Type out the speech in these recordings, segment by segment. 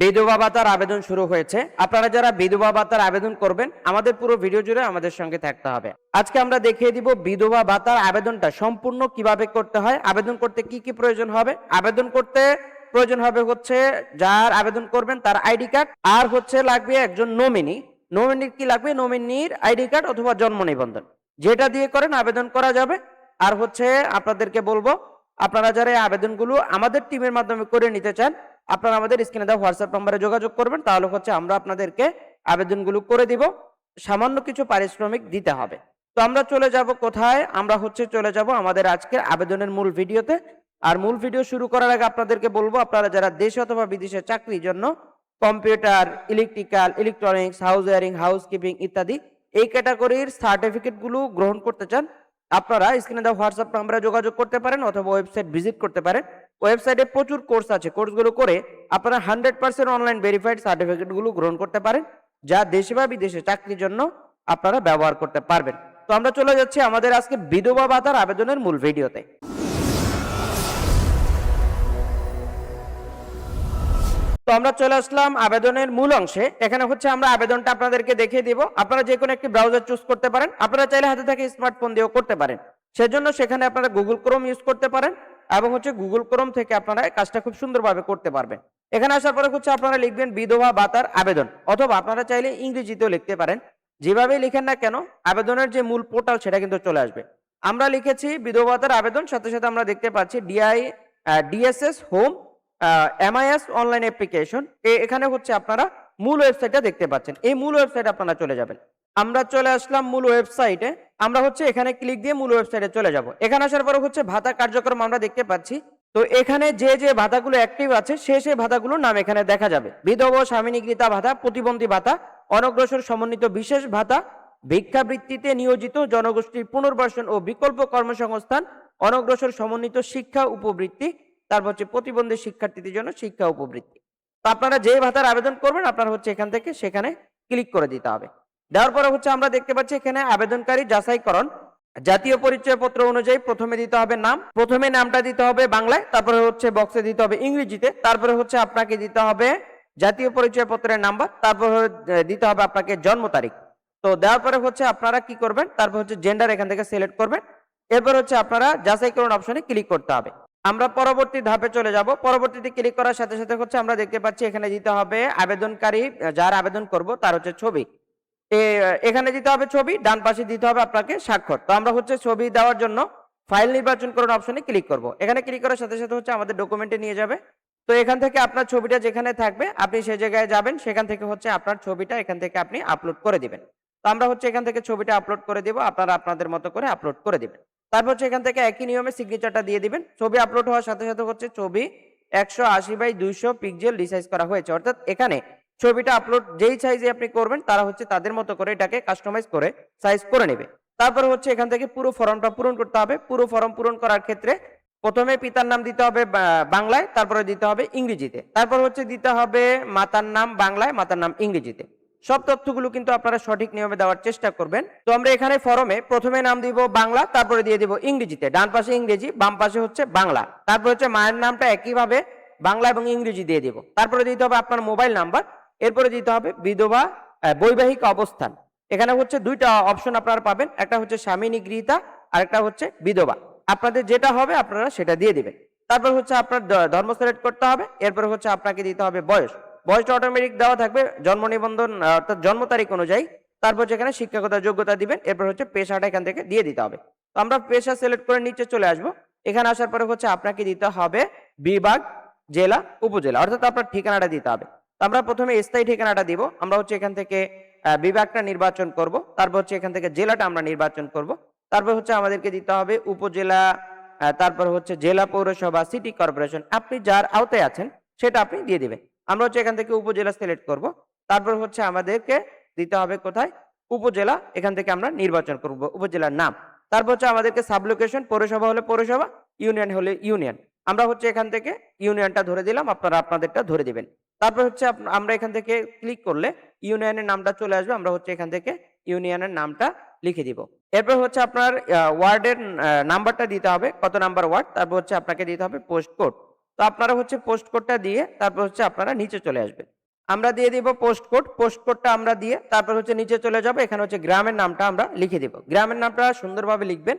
বিধবা ভাতার আবেদন শুরু হয়েছে। আপনারা যারা বিধবা ভাতার আবেদন করবেন আমাদের পুরো ভিডিও জুড়ে আমাদের সঙ্গে থাকতে হবে। আজকে আমরা দেখিয়ে দিব বিধবা ভাতার আবেদনটা সম্পূর্ণ কিভাবে করতে হয়, আবেদন করতে কি কি প্রয়োজন হবে। আবেদন করতে প্রয়োজন হবে হচ্ছে যার আবেদন করবেন তার আইডি কার্ড, আর হচ্ছে লাগবে একজন নমিনি। নমিনির কি লাগবে? নমিনির আইডি কার্ড অথবা জন্ম নিবন্ধন, যেটা দিয়ে করেন আবেদন করা যাবে। আর হচ্ছে আপনাদেরকে বলবো, আপনারা যারা এই আবেদনগুলো আমাদের টিমের মাধ্যমে করে নিতে চান আপনারা আমাদের স্ক্রিনে দেওয়া হোয়াটসঅ্যাপ নম্বরে যোগাযোগ করবেন, তাহলে হচ্ছে আমরা আপনাদেরকে আবেদনগুলো করে দিব। সামান্য কিছু পারিশ্রমিক দিতে হবে। তো আমরা চলে যাব কোথায়? আমরা হচ্ছে চলে যাব আমাদের আজকের আবেদনের মূল ভিডিওতে। আর মূল ভিডিও শুরু করার আগে আপনাদেরকে বলবো, আপনারা যারা দেশে অথবা বিদেশে চাকরির জন্য computer, electrical, electronics, house wiring, housekeeping ইত্যাদি এই ক্যাটাগরির সার্টিফিকেটগুলো গ্রহণ করতে চান, আপনারা স্ক্রিনে দেওয়া হোয়াটসঅ্যাপ নাম্বারে যোগাযোগ করতে পারেন অথবা ওয়েবসাইট ভিজিট করতে পারেন। ওয়েবসাইটে প্রচুর কোর্স আছে, কোর্সগুলো করে আপনারা 100% অনলাইন ভেরিফাইড সার্টিফিকেটগুলো গ্রহণ করতে পারেন, যা দেশে বা বিদেশে চাকরির জন্য আপনারা ব্যবহার করতে পারবেন। তো আমরা চলে যাচ্ছি আমাদের আজকে বিধবা ভাতার আবেদনের মূল ভিডিওতে। তো আমরা চলে আসলাম আবেদনের মূল অংশে। এখানে হচ্ছে আমরা আবেদনটা আপনাদেরকে দেখিয়ে দিব। আপনারা যে কোনো একটি ব্রাউজার চুজ করতে পারেন, আপনারা চাইলে হাতে থাকে স্মার্টফোন দিয়েও করতে পারেন। সেজন্য সেখানে আপনারা গুগল ক্রোম ইউজ করতে পারেন এবং হচ্ছে গুগল ক্রোম থেকে আপনারা কাজটা খুব সুন্দরভাবে করতে পারবেন। এখানে আসার পরে হচ্ছে আপনারা লিখবেন বিধবা ভাতার আবেদন, অথবা আপনারা চাইলে ইংরেজিতেও লিখতে পারেন। যেভাবেই লিখেন না কেন আবেদনের যে মূল পোর্টাল সেটা কিন্তু চলে আসবে। আমরা লিখেছি বিধবা ভাতার আবেদন, সাথে সাথে আমরা দেখতে পাচ্ছি DSS home MIS online application. এখানে হচ্ছে আপনারা মূল ওয়েবসাইটটা দেখতে পাচ্ছেন। এই মূল ওয়েবসাইটে আপনারা চলে যাবেন। আমরা চলে আসলাম মূল ওয়েবসাইটে। আমরা হচ্ছে এখানে ক্লিক দিয়ে মূল ওয়েবসাইটে চলে যাব। এখানে আসার পরে হচ্ছে ভাতা কার্যক্রম আমরা দেখতে পাচ্ছি। তো এখানে যে যে ভাতাগুলো অ্যাক্টিভ আছে সেই ভাতাগুলোর নাম এখানে দেখা যাবে। বিধবা স্বামী নিগৃহীতা ভাতা, প্রতিবন্ধী ভাতা, অনগ্রসর সমন্বিত বিশেষ ভাতা, ভিক্ষাবৃত্তিতে নিয়োজিত জনগোষ্ঠীর পুনর্বাসন ও বিকল্প কর্মসংস্থান, অনগ্রসর সমন্বিত শিক্ষা উপবৃত্তি, তারপর হচ্ছে প্রতিবন্ধী শিক্ষার্থীদের জন্য শিক্ষা উপবৃত্তি। তো আপনারা যে ভাতার আবেদন করবেন আপনারা হচ্ছে এখান থেকে সেখানে ক্লিক করে দিতে হবে। দেওয়ার পরে হচ্ছে আমরা দেখতে পাচ্ছি এখানে আবেদনকারী যাচাইকরণ। জাতীয় পরিচয় পত্র অনুযায়ী প্রথমে দিতে হবে নাম, প্রথমে নামটা দিতে হবে বাংলায়, তারপরে হচ্ছে বক্সে দিতে হবে ইংরেজিতে, তারপরে হচ্ছে আপনাকে দিতে হবে জাতীয় পরিচয় পত্রের নাম্বার, তারপর দিতে হবে আপনাকে জন্ম তারিখ। তো দেওয়ার পরে হচ্ছে আপনারা কি করবেন, তারপর হচ্ছে জেন্ডার এখান থেকে সিলেক্ট করবেন। এরপর হচ্ছে আপনারা যাচাইকরণ অপশনে ক্লিক করতে হবে। আমরা পরবর্তী ধাপে চলে যাব। পরবর্তীতে ক্লিক করার সাথে সাথে হচ্ছে আমরা দেখতে পাচ্ছি এখানে দিতে হবে আবেদনকারী যার আবেদন করব তার হচ্ছে ছবি। এখানে দিতে হবে ছবি, ডান পাশে দিতে হবে আপনাকে স্বাক্ষর। তো আমরা হচ্ছে ছবি দেওয়ার জন্য ফাইল নির্বাচন করুন অপশনে ক্লিক করব। এখানে ক্লিক করার সাথে সাথে হচ্ছে আমাদের ডকুমেন্টে নিয়ে যাবে। তো এখান থেকে আপনার ছবিটা যেখানে থাকবে আপনি সেই জায়গায় যাবেন, সেখান থেকে হচ্ছে আপনার ছবিটা এখান থেকে আপনি আপলোড করে দিবেন। তো আমরা হচ্ছে এখান থেকে ছবিটা আপলোড করে দিব, আপনারা আপনাদের মতো করে আপলোড করে দিবেন। তারপর হচ্ছে এখান থেকে একই নিয়মে সিগনেচারটা দিয়ে দিবেন। ছবি আপলোড হওয়ার সাথে সাথে হচ্ছে ছবি 180x200 পিক্সেল রিসাইজ করা হয়েছে, অর্থাৎ এখানে ছবিটা আপলোড যেই সাইজে আপনি করবেন তারা হচ্ছে তাদের মতো করে এটাকে কাস্টমাইজ করে সাইজ করে নেবে। তারপর হচ্ছে এখান থেকে পুরো ফর্মটা পূরণ করতে হবে। পুরো ফর্ম পূরণ করার ক্ষেত্রে প্রথমে পিতার নাম দিতে হবে বাংলায়, তারপরে দিতে হবে ইংরেজিতে, তারপর হচ্ছে দিতে হবে মাতার নাম বাংলায়, মাতার নাম ইংরেজিতে। সব তথ্যগুলো কিন্তু আপনারা সঠিক নিয়মে দেওয়ার চেষ্টা করবেন। তো আমরা এখানে ফর্মে প্রথমে নাম দিব বাংলা, তারপরে দিয়ে দিব ইংরেজিতে, ডান পাশে ইংরেজি, বাম পাশে হচ্ছে বাংলা। তারপর হচ্ছে মায়ের নামটা একইভাবে বাংলা এবং ইংরেজি দিয়ে দিব। তারপরে দিতে হবে আপনার মোবাইল নাম্বার, এরপরে দিতে হবে বিধবা বৈবাহিক অবস্থান। এখানে হচ্ছে দুইটা অপশন আপনারা পাবেন, একটা হচ্ছে স্বামী নিগৃহীতা আর একটা হচ্ছে বিধবা। আপনাদের যেটা হবে আপনারা সেটা দিয়ে দিবেন। তারপর হচ্ছে আপনার ধর্ম সিলেক্ট করতে হবে। এরপর হচ্ছে আপনাকে দিতে হবে বয়স, বয়সটা অটোমেটিক দেওয়া থাকবে জন্ম নিবন্ধন অর্থাৎ জন্ম তারিখ অনুযায়ী। তারপর যেখানে শিক্ষাগত যোগ্যতা দিবেন, এরপর হচ্ছে পেশাটা এখান থেকে দিয়ে দিতে হবে। তো আমরা পেশা সিলেক্ট করে নিচে চলে আসব। এখানে আসার পরে হচ্ছে আপনাকে দিতে হবে বিভাগ, জেলা, উপজেলা, অর্থাৎ আপনার ঠিকানাটা দিতে হবে। তো আমরা প্রথমে স্থায়ী ঠিকানাটা দিব। আমরা হচ্ছে এখান থেকে বিভাগটা নির্বাচন করব, তারপর হচ্ছে এখান থেকে জেলাটা আমরা নির্বাচন করব, তারপর হচ্ছে আমাদেরকে দিতে হবে উপজেলা, তারপর হচ্ছে জেলা, পৌরসভা, সিটি কর্পোরেশন, আপনি যার আওতায় আছেন সেটা আপনি দিয়ে দিবেন। আমরা হচ্ছে এখান থেকে উপজেলা সিলেক্ট করব। তারপর হচ্ছে আমাদেরকে দিতে হবে কোথায়, উপজেলা, এখান থেকে আমরা নির্বাচন করব উপজেলার নাম। তারপর হচ্ছে আমাদেরকে সাব লোকেশন, পৌরসভা হলে পৌরসভা, ইউনিয়ন হলে ইউনিয়ন। আমরা হচ্ছে এখান থেকে ইউনিয়নটা ধরে দিলাম, আপনারা আপনাদেরটা ধরে দিবেন। তারপর হচ্ছে আমরা এখান থেকে ক্লিক করলে ইউনিয়নের নামটা চলে আসবে। আমরা হচ্ছে এখান থেকে ইউনিয়নের নামটা লিখে দিব। এরপর হচ্ছে আপনার ওয়ার্ডের নাম্বারটা দিতে হবে, কত নাম্বার ওয়ার্ড, তারপর হচ্ছে আপনাকে দিতে হবে পোস্ট কোড। তো আপনারা হচ্ছে পোস্ট কোডটা দিয়ে তারপর হচ্ছে আপনারা নিচে চলে আসবেন। আমরা দিয়ে দিব পোস্ট কোড, পোস্ট কোডটা আমরা দিয়ে তারপর হচ্ছে নিচে চলে যাব। এখানে হচ্ছে গ্রামের নামটা আমরা লিখে দিব। গ্রামের নামটা সুন্দরভাবে লিখবেন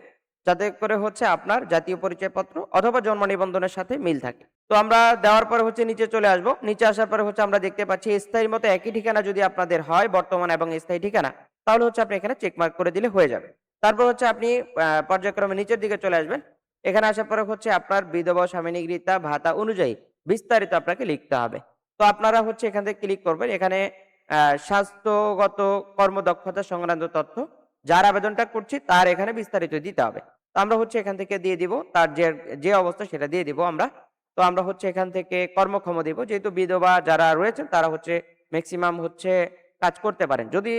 যাতে করে হচ্ছে আপনার জাতীয় পরিচয়পত্র অথবা জন্ম নিবন্ধনের সাথে মিল থাকে। তো আমরা দেওয়ার পরে হচ্ছে নিচে চলে আসব। নিচে আসার পরে হচ্ছে আমরা দেখতে পাচ্ছি স্থায়ীর মতো একই ঠিকানা যদি আপনাদের হয়, বর্তমান এবং স্থায়ী ঠিকানা, তাহলে হচ্ছে আপনি এখানে চেক মার্ক করে দিলে হয়ে যাবে। তারপর হচ্ছে আপনি পর্যায়ক্রমে নিচের দিকে চলে আসবেন। এখানে আসার পরে হচ্ছে আপনার বিধবা স্বামী নিগৃহীতা ভাতা অনুযায়ী বিস্তারিত আপনাকে লিখতে হবে। তো আপনারা হচ্ছে এখান থেকে ক্লিক করবেন। এখানে স্বাস্থ্যগত কর্মদক্ষতা সংক্রান্ত তথ্য যার আবেদনটা করছি তার এখানে বিস্তারিত দিতে হবে। তো আমরা হচ্ছে এখান থেকে দিয়ে দিব তার যে অবস্থা সেটা দিয়ে দিব আমরা। তো আমরা হচ্ছে এখান থেকে কর্মক্ষম দিব, যেহেতু বিধবা যারা রয়েছেন তারা হচ্ছে ম্যাক্সিমাম হচ্ছে কাজ করতে পারেন। যদি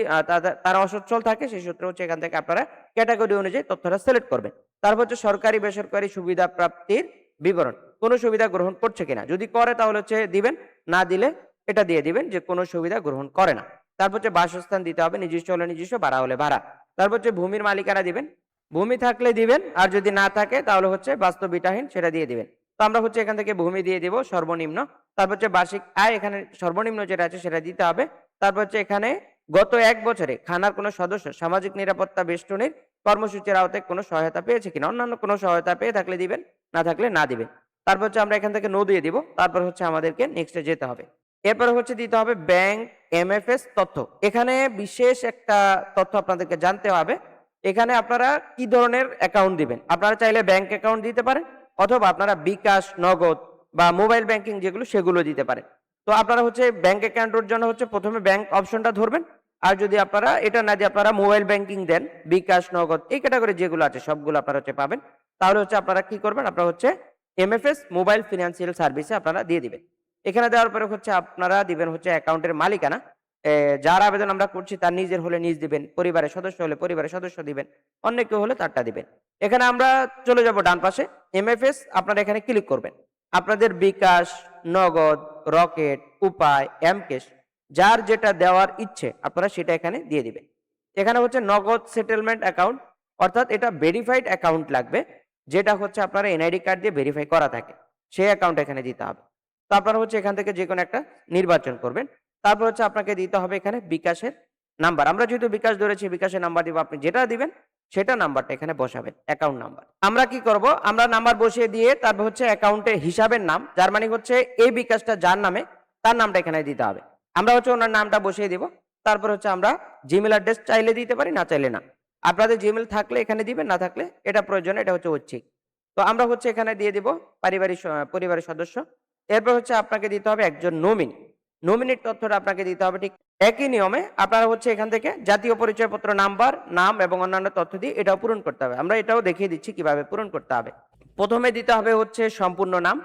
তারা অসচ্ছল থাকে সেই সূত্রে হচ্ছে এখান থেকে আপনারা ক্যাটাগরি অনুযায়ী তথ্যটা সিলেক্ট করবেন। তারপর হচ্ছে সরকারি বেসরকারি সুবিধা প্রাপ্তির বিবরণ, কোনো সুবিধা গ্রহণ করছে কিনা, যদি করে তাহলে হচ্ছে দিবেন, না দিলে এটা দিয়ে দিবেন যে কোনো সুবিধা গ্রহণ করে না। তারপর হচ্ছে বাসস্থান দিতে হবে, নিজস্ব হলে নিজস্ব, ভাড়া হলে ভাড়া। তারপর হচ্ছে ভূমির মালিকানা দিবেন, ভূমি থাকলে দিবেন, আর যদি না থাকে তাহলে হচ্ছে বাস্তবিকহীন সেটা দিয়ে দিবেন। তো আমরা হচ্ছে এখান থেকে ভূমি দিয়ে দিব সর্বনিম্ন। তারপর হচ্ছে বার্ষিক আয় এখানে সর্বনিম্ন যেটা আছে সেটা দিতে হবে। তারপর হচ্ছে এখানে গত 1 বছরে খানার কোনো সদস্য সামাজিক নিরাপত্তা বেষ্টনীর কর্মসূচির আওতায় কোনো সহায়তা পেয়েছে কিনা, অন্যান্য কোনো সহায়তা পেয়ে থাকলে দিবেন, না থাকলে না দিবেন। তারপর হচ্ছে আমরা এখান থেকে নো দিয়ে দিব। তারপর হচ্ছে আমাদেরকে নেক্সটে যেতে হবে। এরপরে হচ্ছে দিতে হবে ব্যাংক এমএফএস তথ্য। এখানে বিশেষ একটা তথ্য আপনাদেরকে জানতে হবে। এখানে আপনারা কি ধরনের অ্যাকাউন্ট দিবেন। আপনারা চাইলে ব্যাংক অ্যাকাউন্ট দিতে পারেন, অথবা আপনারা বিকাশ, নগদ বা মোবাইল ব্যাংকিং যেগুলো সেগুলো দিতে পারেন। তো আপনারা হচ্ছে ব্যাংক অ্যাকাউন্টের জন্য হচ্ছে প্রথমে ব্যাংক অপশনটা ধরবেন। আর যদি আপনারা এটা না দিয়ে আপনারা মোবাইল ব্যাংকিং দেন, বিকাশ, নগদ এই ক্যাটাগরি যেগুলো আছে সবগুলো আপনারা হচ্ছে পাবেন। তাহলে হচ্ছে আপনারা কি করবেন, আপনারা হচ্ছে এমএফএস মোবাইল ফিনান্সিয়াল সার্ভিসে আপনারা দিয়ে দিবেন। এখানে দেওয়ার পরে হচ্ছে আপনারা দিবেন হচ্ছে অ্যাকাউন্টের মালিকানা। যার আবেদন আমরা করছি তার নিজের হলে নিজ দিবেন, পরিবারের সদস্য হলে পরিবারের সদস্য দিবেন, অন্য কেউ হলে তারটা দিবেন। এখানে আমরা চলে যাব ডান পাশে, এমএফএস আপনারা এখানে ক্লিক করবেন। আপনাদের বিকাশ, নগদ, রকেট, উপায়, এমকেশ যার যেটা দেওয়ার ইচ্ছে আপনারা সেটা এখানে দিয়ে দিবেন। এখানে হচ্ছে নগদ সেটেলমেন্ট অ্যাকাউন্ট, অর্থাৎ এটা ভেরিফাইড অ্যাকাউন্ট লাগবে, যেটা হচ্ছে আপনারা এনআইডি কার্ড দিয়ে ভেরিফাই করা থাকে, সেই অ্যাকাউন্ট এখানে দিতে হবে। তো আপনারা হচ্ছে এখান থেকে যে কোনো একটা নির্বাচন করবেন। তারপর হচ্ছে আপনাকে দিতে হবে এখানে বিকাশের নাম্বার। আমরা যেহেতু বিকাশ ধরেছি, বিকাশের নাম্বার দিব। আপনি যেটা দিবেন সেটা নাম্বারটা এখানে বসাবেন, অ্যাকাউন্ট নাম্বার। আমরা কি করব, আমরা নাম্বার বসিয়ে দিয়ে তারপর হচ্ছে অ্যাকাউন্টে হিসাবের নাম, যার মানে হচ্ছে এই বিকাশটা যার নামে তার নামটা এখানে দিতে হবে। আমরা হচ্ছে ওনার নামটা বসিয়ে দিব। তারপর হচ্ছে আমরা জিমেল অ্যাড্রেস চাইলে দিতে পারি, না চাইলে না। আপনাদের জিমেল থাকলে এখানে দিবেন, না থাকলে এটা প্রয়োজন, এটা হচ্ছে ঐচ্ছিক। তো আমরা হচ্ছে এখানে দিয়ে দিব পরিবারের সদস্য। এরপর হচ্ছে আপনাকে দিতে হবে একজন নমিনি। নমিনির তথ্যটা আপনাকে দিতে হবে ঠিক একই নিয়মে। আপনারা হচ্ছে এখান থেকে জাতীয় পরিচয়পত্র নাম্বার, নাম এবং অন্যান্য তথ্য দিয়ে এটাও পূরণ করতে হবে। আমরা এটাও দেখিয়ে দিচ্ছি কিভাবে পূরণ করতে হবে। প্রথমে দিতে হবে হচ্ছে সম্পূর্ণ নাম।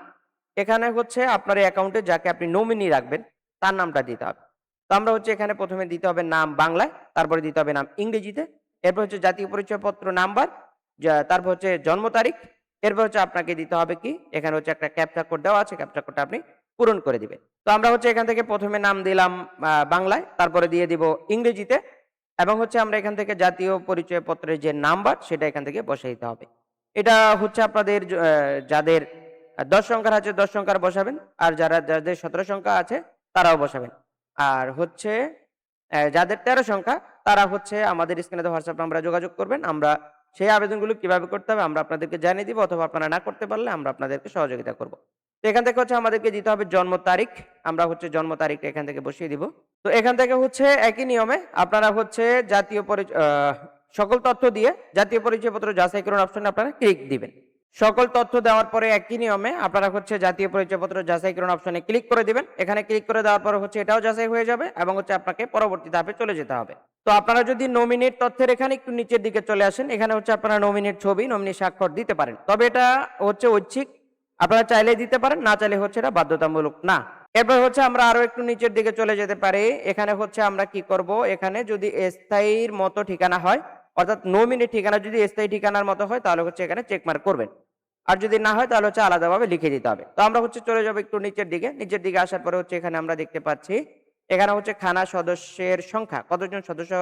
এখানে হচ্ছে আপনার এই অ্যাকাউন্টে যাকে আপনি নমিনি রাখবেন তার নামটা দিতে হবে। তো আমরা হচ্ছে এখানে প্রথমে দিতে হবে নাম বাংলায়, তারপরে দিতে হবে নাম ইংরেজিতে, এরপর হচ্ছে জাতীয় পরিচয়পত্র নাম্বার, তারপর হচ্ছে জন্ম তারিখ, এরপর হচ্ছে আপনাকে দিতে হবে কি, এখানে হচ্ছে একটা ক্যাপচা কোড দেওয়া আছে, ক্যাপচা কোডটা আপনি পূরণ করে দিবেন। তো আমরা হচ্ছে এখান থেকে প্রথমে নাম দিলাম বাংলায়, তারপরে দিয়ে দিব ইংরেজিতে, এবং হচ্ছে আমরা এখান থেকে জাতীয় পরিচয়পত্রের যে নাম্বার সেটা এখান থেকে বসাই দিতে হবে। এটা হচ্ছে আপনাদের যাদের 10 সংখ্যার আছে 10 সংখ্যার বসাবেন, আর যাদের 17 সংখ্যা আছে তারাও বসাবেন। আর হচ্ছে যাদের 13 সংখ্যা তারা হচ্ছে আমাদের স্ক্রিনে দেওয়া হোয়াটসঅ্যাপ নাম্বারে যোগাযোগ করবেন। আমরা সেই আবেদনগুলো কিভাবে করতে হবে আমরা আপনাদেরকে জানিয়ে দিব, অথবা আপনারা না করতে পারলে আমরা আপনাদেরকে সহযোগিতা করব। তো এখান থেকে হচ্ছে আমাদেরকে দিতে হবে জন্ম তারিখ। আমরা হচ্ছে জন্ম তারিখটা এখান থেকে বসিয়ে দিব। তো এখান থেকে হচ্ছে একই নিয়মে আপনারা হচ্ছে সকল তথ্য দিয়ে জাতীয় পরিচয়পত্র যাচাইকরণ অপশনে আপনারা ক্লিক দিবেন। সকল তথ্য দেওয়ার পরে একই নিয়মে আপনারা হচ্ছে জাতীয় পরিচয়পত্র যাচাইকরণ অপশনে ক্লিক করে দিবেন। এখানে ক্লিক করে দেওয়ার পরে হচ্ছে এটাও যাচাই হয়ে যাবে, এবং হচ্ছে আপনাকে পরবর্তী ধাপে চলে যেতে হবে। তো আপনারা যদি নমিনির তথ্যের এখানে একটু নিচের দিকে চলে আসেন, এখানে হচ্ছে আপনারা নমিনির ছবি, নমিনির স্বাক্ষর দিতে পারেন, তবে এটা হচ্ছে ঐচ্ছিক। আপনারা চাইলে দিতে পারেন, না চাইলে হচ্ছে এটা বাধ্যতামূলক না। এরপর হচ্ছে আমরা আরো একটু নিচের দিকে চলে যেতে পারি। এখানে হচ্ছে আমরা কি করব, এখানে যদি স্থায়ীর মতো ঠিকানা হয়, অর্থাৎ নমিনি ঠিকানা যদি স্থায়ী ঠিকানার মতো হয় তাহলে হচ্ছে এখানে চেকমার্ক করবেন, আর যদি না হয় তাহলে হচ্ছে আলাদাভাবে লিখে দিতে হবে। তো আমরা হচ্ছে চলে যাবো একটু নিচের দিকে। নিচের দিকে আসার পরে হচ্ছে এখানে আমরা দেখতে পাচ্ছি এখানে হচ্ছে খানা সদস্যের সংখ্যা, কতজন সদস্য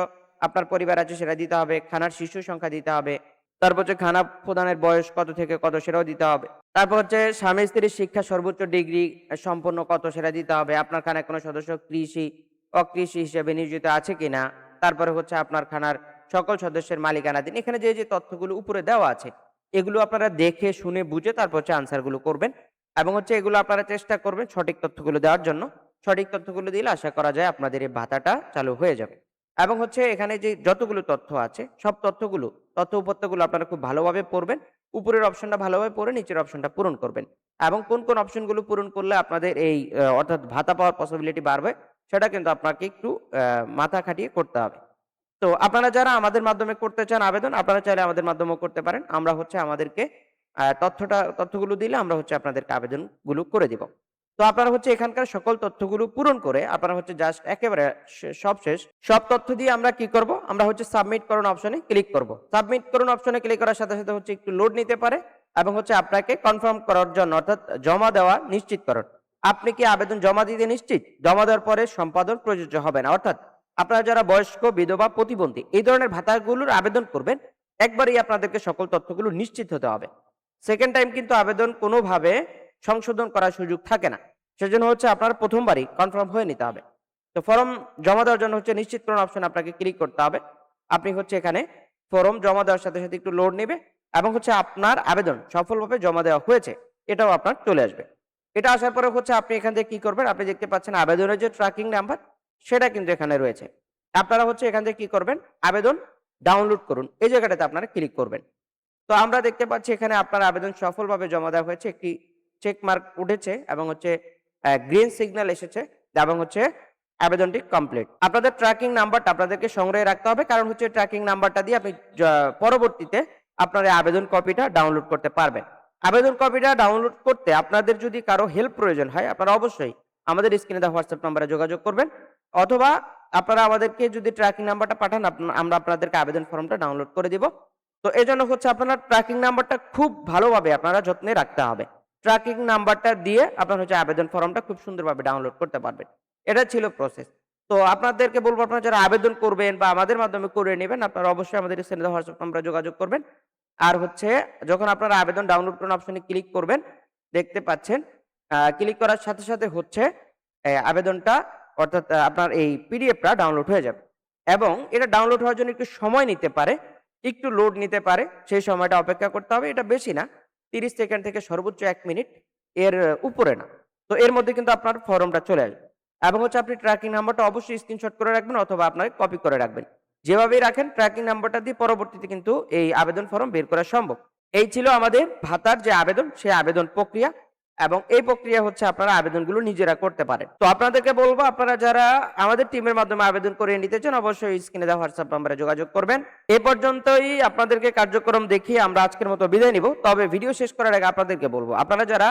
আপনার পরিবার আছে সেটা দিতে হবে, খানার শিশু সংখ্যা দিতে হবে, তারপর হচ্ছে খানা প্রদানের বয়স কত থেকে কত সেটাও দিতে হবে। তারপর হচ্ছে স্বামী স্ত্রীর শিক্ষা সর্বোচ্চ ডিগ্রি সম্পন্ন কত সেটা দিতে হবে। আপনার খানায় কোনো সদস্য কৃষি, অকৃষি হিসেবে নিয়োজিত আছে কিনা। তারপরে হচ্ছে আপনার খানার সকল সদস্যের মালিকানাধীন। এখানে যে তথ্যগুলো উপরে দেওয়া আছে এগুলো আপনারা দেখে শুনে বুঝে তারপর হচ্ছে আনসারগুলো করবেন এবং হচ্ছে এগুলো আপনারা চেষ্টা করবেন সঠিক তথ্যগুলো দেওয়ার জন্য। সঠিক তথ্যগুলো দিলে আশা করা যায় আপনাদের এই ভাতাটা চালু হয়ে যাবে। এবং হচ্ছে এখানে যে যতগুলো তথ্য আছে সব তথ্য উপত্যগুলো আপনারা খুব ভালোভাবে পড়বেন। উপরের অপশনটা ভালোভাবে পড়ে নিচের অপশনটা পূরণ করবেন। এবং কোন অপশনগুলো পূরণ করলে আপনাদের এই অর্থাৎ ভাতা পাওয়ার পসিবিলিটি বাড়বে সেটা কিন্তু আপনাকে একটু মাথা খাটিয়ে করতে হবে। তো আপনারা যারা আমাদের মাধ্যমে করতে চান আবেদন, আপনারা চাইলে আমাদের মাধ্যমেও করতে পারেন। আমরা হচ্ছে আমাদেরকে তথ্যগুলো দিলে আমরা হচ্ছে আপনাদেরকে আবেদনগুলো করে দিব। তো আপনারা হচ্ছে এখানকার সকল তথ্যগুলো পূরণ করে আপনারা হচ্ছে জাস্ট একেবারে সবশেষ সব তথ্য দিয়ে আমরা কি করব? আমরা হচ্ছে সাবমিট করুন অপশনে ক্লিক করব। সাবমিট করুন অপশনে ক্লিক করার সাথে সাথে হচ্ছে একটু লোড নিতে পারে এবং হচ্ছে আপনাকে কনফার্ম করার জন্য অর্থাৎ জমা দেওয়া নিশ্চিতকরণ। আপনি কি আবেদন জমা দিতে নিশ্চিত? জমা দেওয়ার পরে সম্পাদন প্রযোজ্য হবে না। অর্থাৎ আপনারা যারা বয়স্ক, বিধবা, প্রতিবন্ধী এই ধরনের ভাতাগুলোর আবেদন করবেন একবারই আপনাদেরকে সকল তথ্যগুলো নিশ্চিত হতে হবে। সেকেন্ড টাইম কিন্তু আবেদন কোনোভাবে সংশোধন করার সুযোগ থাকে না। সেজন্য হচ্ছে আপনার প্রথমবারই কনফার্ম হয়ে নিতে হবে। তো ফর্ম জমা দেওয়ার জন্য হচ্ছে নিশ্চিতকরণ অপশন আপনাকে ক্লিক করতে হবে। আপনি হচ্ছে এখানে ফর্ম জমা দেওয়ার সাথে সাথে একটু লোড নেবে এবং হচ্ছে আপনার আবেদন সফলভাবে জমা দেওয়া হয়েছে এটাও আপনার চলে আসবে। এটা আসার পরে হচ্ছে আপনি এখান থেকে কি করবেন? আপনি দেখতে পাচ্ছেন আবেদনের যে ট্র্যাকিং নাম্বার সেটা কিন্তু এখানে রয়েছে। আপনারা হচ্ছে এখান থেকে কি করবেন? আবেদন ডাউনলোড করুন এই জায়গাটাতে আপনারা ক্লিক করবেন। তো আমরা দেখতে পাচ্ছি এখানে আপনার আবেদন সফলভাবে জমা দেওয়া হয়েছে। একটি চেক মার্ক উঠেছে এবং হচ্ছে গ্রিন সিগন্যাল এসেছে এবং হচ্ছে আবেদনটি কমপ্লিট। আপনাদের ট্র্যাকিং নাম্বারটা আপনাদেরকে সংগ্রহে রাখতে হবে, কারণ হচ্ছে ট্র্যাকিং নাম্বারটা দিয়ে আপনি পরবর্তীতে আপনার এই আবেদন কপিটা ডাউনলোড করতে পারবেন। আবেদন কপিটা ডাউনলোড করতে আপনাদের যদি কারো হেল্প প্রয়োজন হয় আপনারা অবশ্যই আমাদের স্ক্রিনে দেওয়া হোয়াটসঅ্যাপ নাম্বারে যোগাযোগ করবেন, অথবা আপনারা আমাদেরকে যদি ট্র্যাকিং নাম্বারটা পাঠান আমরা আপনাদেরকে আবেদন ফর্মটা ডাউনলোড করে দিব। তো এজন্য হচ্ছে আপনারা ট্র্যাকিং নাম্বারটা খুব ভালোভাবে আপনারা যত্নে রাখতে হবে। ট্র্যাকিং নাম্বারটা দিয়ে আপনারা হচ্ছে আবেদন ফর্মটা খুব সুন্দরভাবে ডাউনলোড করতে পারবেন। এটা ছিল প্রসেস। তো আপনাদেরকে বলবো আপনারা যারা আবেদন করবেন বা আমাদের মাধ্যমে করে নেবেন আপনারা অবশ্যই আমাদের স্ক্রিনে দেওয়া হোয়াটসঅ্যাপ নাম্বারে যোগাযোগ করবেন। আর হচ্ছে যখন আপনারা আবেদন ডাউনলোড করুন অপশনে ক্লিক করবেন, দেখতে পাচ্ছেন ক্লিক করার সাথে সাথে হচ্ছে আবেদনটা অর্থাৎ আপনার এই পিডিএফটা ডাউনলোড হয়ে যাবে এবং এটা ডাউনলোড হওয়ার জন্য একটু সময় নিতে পারে, একটু লোড নিতে পারে। সেই সময়টা অপেক্ষা করতে হবে। এটা বেশি না, 30 সেকেন্ড থেকে সর্বোচ্চ 1 মিনিট, এর উপরে না। তো এর মধ্যে কিন্তু আপনার ফর্মটা চলে আসবে এবং হচ্ছে আপনি ট্র্যাকিং নাম্বারটা অবশ্যই স্ক্রিনশট করে রাখবেন অথবা আপনাকে কপি করে রাখবেন। যেভাবেই রাখেন ট্র্যাকিং নাম্বারটা দিয়ে পরবর্তীতে কিন্তু এই আবেদন ফর্ম বের করা সম্ভব। এই ছিল আমাদের ভাতার যে আবেদন সেই আবেদন প্রক্রিয়া এবং এই প্রক্রিয়া হচ্ছে আপনারা আবেদনগুলো নিজেরা করতে পারেন। তো আপনাদেরকে বলবো আপনারা যারা আমাদের টিমের মাধ্যমে আবেদন করে নিতে চান অবশ্যই স্ক্রিনে দেওয়া হোয়াটসঅ্যাপ নাম্বারে যোগাযোগ করবেন। এই পর্যন্তই আপনাদেরকে কার্যক্রম দেখিয়ে আমরা আজকের মতো বিদায় নিব। তবে ভিডিও শেষ করার আগে আপনাদেরকে বলবো আপনারা যারা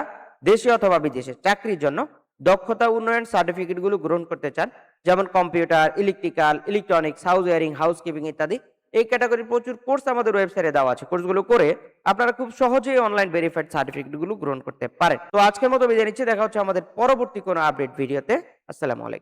দেশে অথবা বিদেশে চাকরির জন্য দক্ষতা উন্নয়ন সার্টিফিকেটগুলো গ্রহণ করতে চান, যেমন computer, electrical, electronics, house wiring, housekeeping ইত্যাদি, এই ক্যাটাগরির প্রচুর কোর্স আমাদের ওয়েবসাইটে দেওয়া আছে। কোর্সগুলো করে আপনারা খুব সহজেই অনলাইন ভেরিফাইড সার্টিফিকেটগুলো গ্রহণ করতে পারেন। তো আজকের মতো বিদায় নিচ্ছি, দেখা হচ্ছে আমাদের পরবর্তী কোনো আপডেট ভিডিওতে। আসসালামু আলাইকুম।